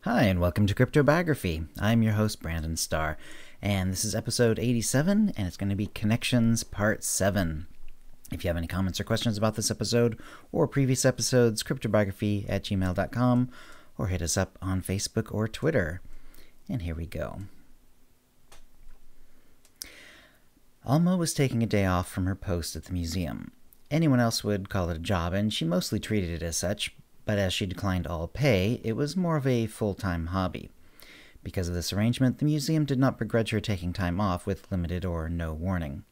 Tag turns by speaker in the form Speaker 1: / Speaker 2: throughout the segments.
Speaker 1: Hi, and welcome to CryptoBiography. I'm your host, Brandon Starr, and this is episode 87, and it's going to be Connections Part 7. If you have any comments or questions about this episode or previous episodes, cryptobiography@gmail.com, or hit us up on Facebook or Twitter. And here we go. Alma was taking a day off from her post at the museum. Anyone else would call it a job, and she mostly treated it as such, but as she declined all pay, it was more of a full-time hobby. Because of this arrangement, the museum did not begrudge her taking time off with limited or no warning.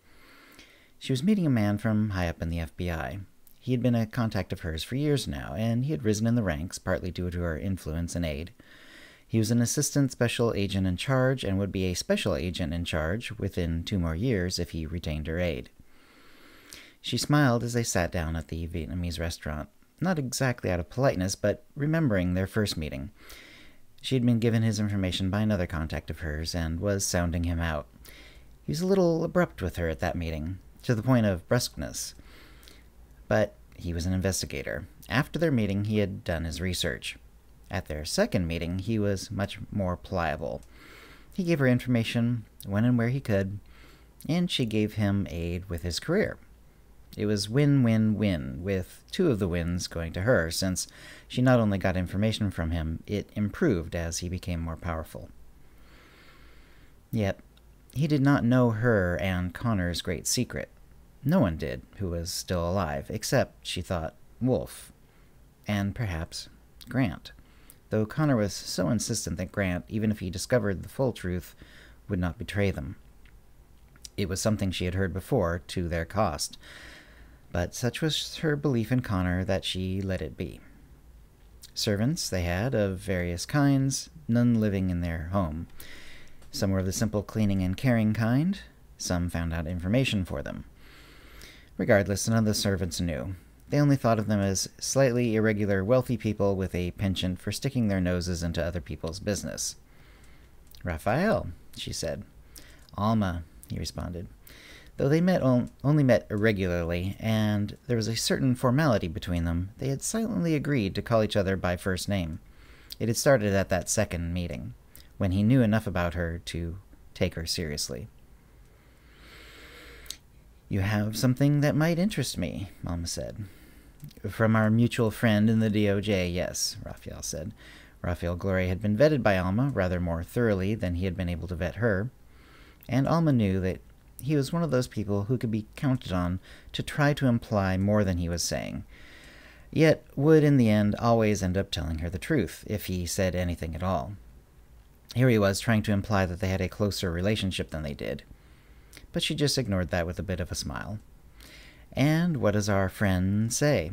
Speaker 1: She was meeting a man from high up in the FBI. He had been a contact of hers for years now, and he had risen in the ranks, partly due to her influence and aid. He was an assistant special agent in charge and would be a special agent in charge within 2 more years if he retained her aid. She smiled as they sat down at the Vietnamese restaurant. Not exactly out of politeness, but remembering their first meeting. She had been given his information by another contact of hers and was sounding him out. He was a little abrupt with her at that meeting, to the point of brusqueness. But he was an investigator. After their meeting, he had done his research. At their second meeting, he was much more pliable. He gave her information when and where he could, and she gave him aid with his career. It was win-win-win, with 2 of the wins going to her, since she not only got information from him, it improved as he became more powerful. Yet, he did not know her and Connor's great secret. No one did, who was still alive, except, she thought, Wolf. And perhaps Grant. Though Connor was so insistent that Grant, even if he discovered the full truth, would not betray them. It was something she had heard before, to their cost. But such was her belief in Connor that she let it be. Servants they had, of various kinds, none living in their home. Some were of the simple cleaning and caring kind. Some found out information for them. Regardless, none of the servants knew. They only thought of them as slightly irregular wealthy people with a penchant for sticking their noses into other people's business. "Raphael," she said. "Alma," he responded. Though they only met irregularly, and there was a certain formality between them, they had silently agreed to call each other by first name. It had started at that second meeting, when he knew enough about her to take her seriously. "You have something that might interest me," Alma said. "From our mutual friend in the DOJ, yes," Raphael said. Raphael Glory had been vetted by Alma rather more thoroughly than he had been able to vet her, and Alma knew that he was one of those people who could be counted on to try to imply more than he was saying, yet would in the end always end up telling her the truth, if he said anything at all. Here he was trying to imply that they had a closer relationship than they did. But she just ignored that with a bit of a smile. "And what does our friend say?"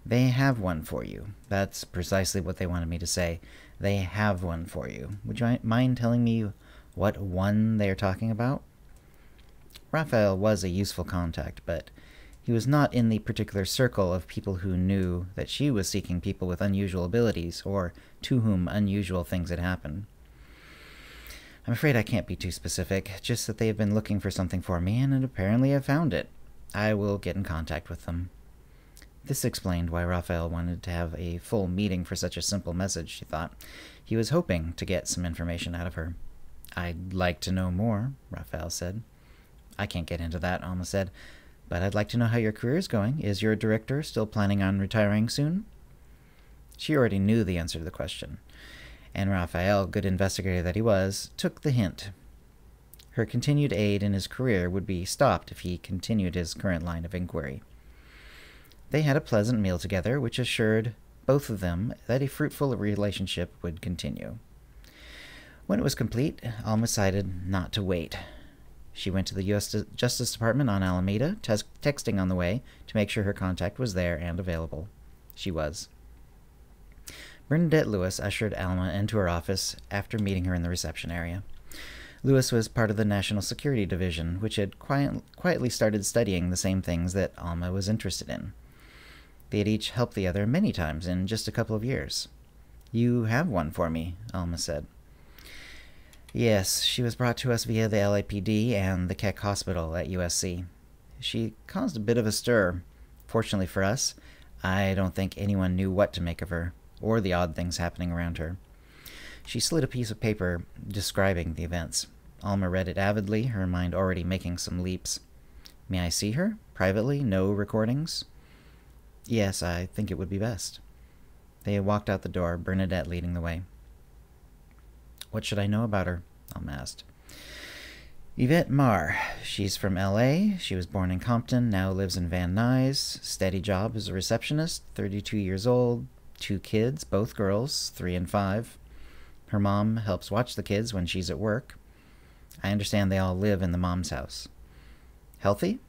Speaker 1: "They have one for you." That's precisely what they wanted me to say. They have one for you. Would you mind telling me what one they are talking about? Raphael was a useful contact, but he was not in the particular circle of people who knew that she was seeking people with unusual abilities, or to whom unusual things had happened. "I'm afraid I can't be too specific, just that they have been looking for something for me, and apparently have found it. I will get in contact with them." This explained why Raphael wanted to have a full meeting for such a simple message, she thought. He was hoping to get some information out of her. "I'd like to know more," Raphael said. "I can't get into that," Alma said, "but I'd like to know how your career is going. Is your director still planning on retiring soon?" She already knew the answer to the question, and Raphael, good investigator that he was, took the hint. Her continued aid in his career would be stopped if he continued his current line of inquiry. They had a pleasant meal together, which assured both of them that a fruitful relationship would continue. When it was complete, Alma decided not to wait. She went to the U.S. Justice Department on Alameda, texting on the way to make sure her contact was there and available. She was. Bernadette Lewis ushered Alma into her office after meeting her in the reception area. Lewis was part of the National Security Division, which had quietly started studying the same things that Alma was interested in. They had each helped the other many times in just a couple of years. "You have one for me," Alma said. "Yes, she was brought to us via the LAPD and the Keck Hospital at USC. She caused a bit of a stir. Fortunately for us, I don't think anyone knew what to make of her. or the odd things happening around her. She slid a piece of paper describing the events. Alma read it avidly, her mind already making some leaps. May I see her? Privately? No recordings? Yes, I think it would be best. They walked out the door, Bernadette leading the way. What should I know about her? Alma asked. Yvette Marr. She's from L.A. She was born in Compton, now lives in Van Nuys. Steady job as a receptionist, 32 years old, 2 kids, both girls, 3 and 5. Her mom helps watch the kids when she's at work. I understand they all live in the mom's house. Healthy?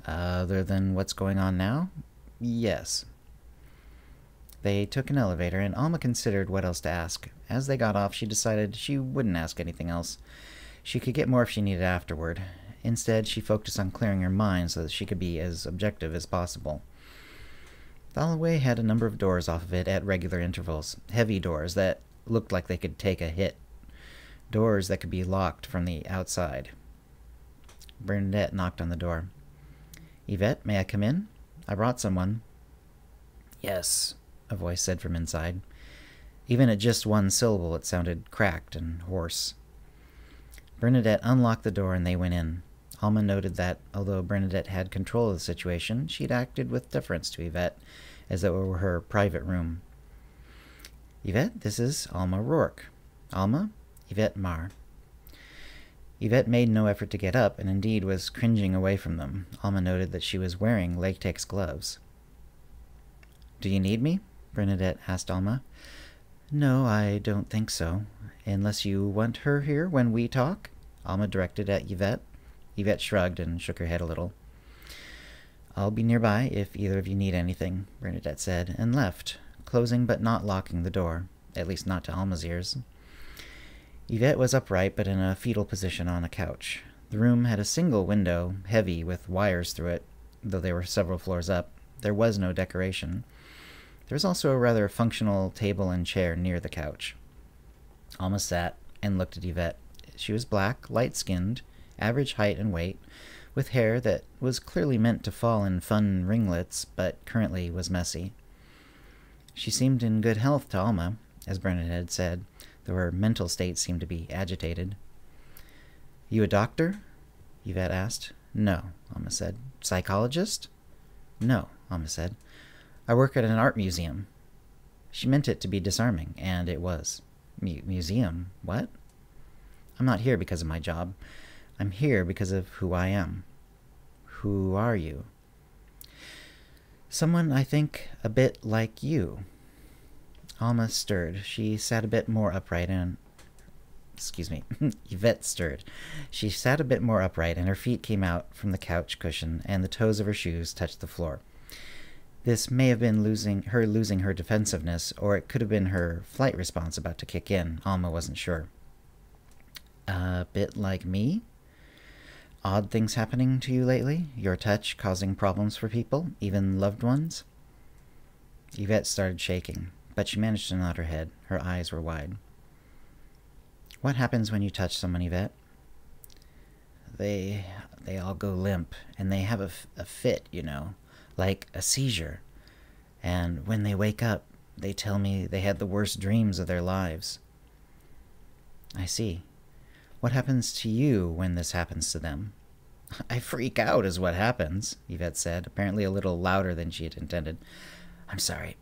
Speaker 1: Other than what's going on now? Yes. They took an elevator, and Alma considered what else to ask. As they got off, she decided she wouldn't ask anything else. She could get more if she needed afterward. Instead, she focused on clearing her mind so that she could be as objective as possible. The hallway had a number of doors off of it at regular intervals, heavy doors that looked like they could take a hit. Doors that could be locked from the outside. Bernadette knocked on the door. Yvette, may I come in? I brought someone. Yes, a voice said from inside. Even at just one syllable, it sounded cracked and hoarse. Bernadette unlocked the door and they went in. Alma noted that, although Bernadette had control of the situation, she'd acted with deference to Yvette, as though it were her private room. Yvette, this is Alma Rourke. Alma, Yvette Marr. Yvette made no effort to get up, and indeed was cringing away from them. Alma noted that she was wearing latex gloves. Do you need me? Bernadette asked Alma. No, I don't think so. Unless you want her here when we talk? Alma directed at Yvette. Yvette shrugged and shook her head a little. I'll be nearby if either of you need anything, Bernadette said, and left, closing but not locking the door, at least not to Alma's ears. Yvette was upright but in a fetal position on a couch. The room had a single window, heavy with wires through it, though they were several floors up. There was no decoration. There was also a rather functional table and chair near the couch. Alma sat and looked at Yvette. She was black, light-skinned, average height and weight, with hair that was clearly meant to fall in fun ringlets, but currently was messy. She seemed in good health to Alma, as Bernadette had said, though her mental state seemed to be agitated. You a doctor? Yvette asked. No, Alma said. Psychologist? No, Alma said. I work at an art museum. She meant it to be disarming, and it was. Museum? What? I'm not here because of my job. I'm here because of who I am. Who are you? Someone, I think, a bit like you. Alma stirred. She sat a bit more upright and... Yvette stirred. She sat a bit more upright, and her feet came out from the couch cushion, and the toes of her shoes touched the floor. This may have been losing her defensiveness, or it could have been her flight response about to kick in. Alma wasn't sure. A bit like me? Odd things happening to you lately? Your touch causing problems for people, even loved ones? Yvette started shaking, but she managed to nod her head. Her eyes were wide. What happens when you touch someone, Yvette? They all go limp, and they have a fit, you know, like a seizure. And when they wake up, they tell me they had the worst dreams of their lives. I see. What happens to you when this happens to them? I freak out is what happens, Yvette said, apparently a little louder than she had intended. I'm sorry.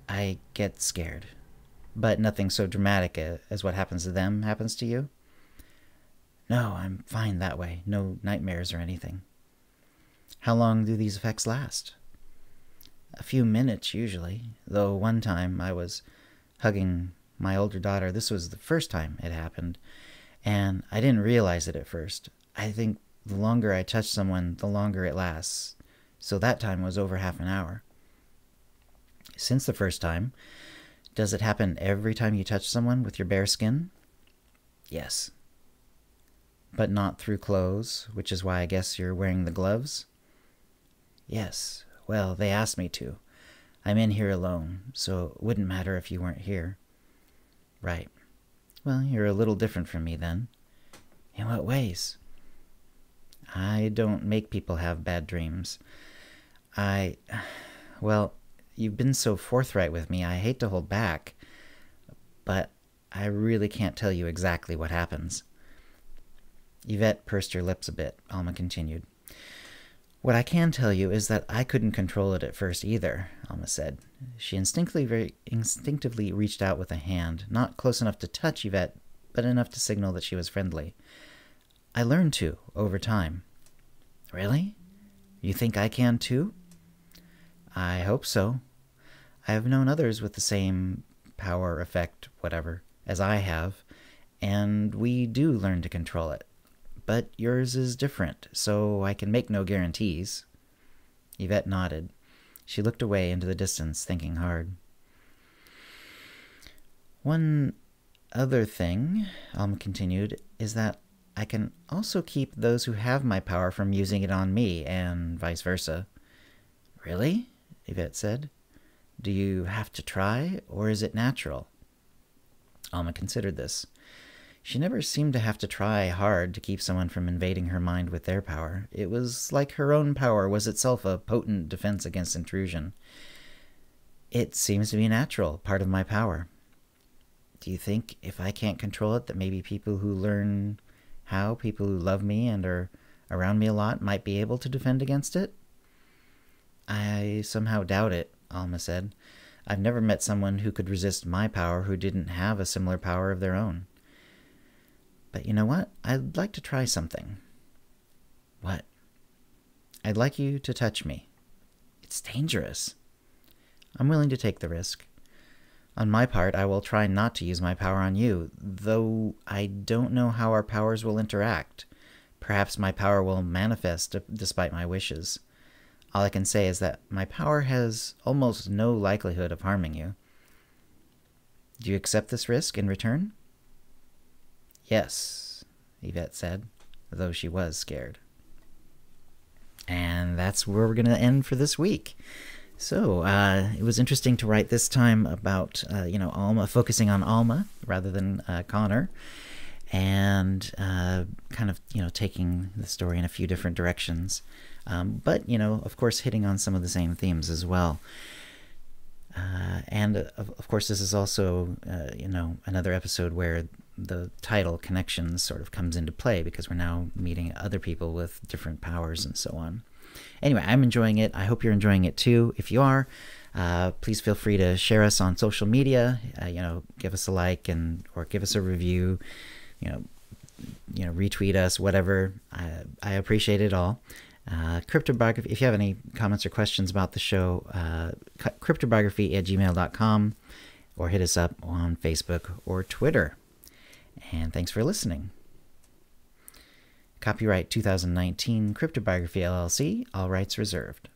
Speaker 1: I get scared. But nothing so dramatic as what happens to them happens to you? No, I'm fine that way. No nightmares or anything. How long do these effects last? A few minutes, usually, though one time I was hugging my older daughter. This was the first time it happened, and I didn't realize it at first. I think the longer I touch someone, the longer it lasts, so that time was over half an hour. Since the first time, does it happen every time you touch someone with your bare skin? Yes. But not through clothes, which is why I guess you're wearing the gloves? Yes. Well, they asked me to. I'm in here alone, so it wouldn't matter if you weren't here. Right. Well, you're a little different from me then. In what ways? I don't make people have bad dreams. Well, You've been so forthright with me. I hate to hold back, but I really can't tell you exactly what happens. Yvette pursed her lips a bit. Alma continued. What I can tell you is that I couldn't control it at first either, Alma said. She instinctively reached out with a hand, not close enough to touch Yvette, but enough to signal that she was friendly. I learned to, over time. Really? You think I can too? I hope so. I have known others with the same power, effect, whatever, as I have, and we do learn to control it. But yours is different, so I can make no guarantees. Yvette nodded. She looked away into the distance, thinking hard. One other thing, Alma continued, is that I can also keep those who have my power from using it on me, and vice versa. Really? Yvette said. Do you have to try, or is it natural? Alma considered this. She never seemed to have to try hard to keep someone from invading her mind with their power. It was like her own power was itself a potent defense against intrusion. It seems to be natural, part of my power. Do you think if I can't control it that maybe people who learn how, people who love me and are around me a lot, might be able to defend against it? I somehow doubt it, Alma said. I've never met someone who could resist my power who didn't have a similar power of their own. But you know what? I'd like to try something. What? I'd like you to touch me. It's dangerous. I'm willing to take the risk. On my part, I will try not to use my power on you, though I don't know how our powers will interact. Perhaps my power will manifest despite my wishes. All I can say is that my power has almost no likelihood of harming you. Do you accept this risk in return? Yes, Yvette said, though she was scared. And that's where we're going to end for this week. So it was interesting to write this time about, Alma, focusing on Alma rather than Connor, and kind of, taking the story in a few different directions. But, of course, hitting on some of the same themes as well. And, of course, this is also, another episode where the title Connections sort of comes into play because we're now meeting other people with different powers and so on. Anyway, I'm enjoying it. I hope you're enjoying it too. If you are, please feel free to share us on social media. Give us a like or give us a review. Retweet us, whatever. I appreciate it all. CryptoBiography. If you have any comments or questions about the show, CryptoBiography@gmail.com, or hit us up on Facebook or Twitter. And thanks for listening. Copyright 2019 CryptoBiography LLC, all rights reserved.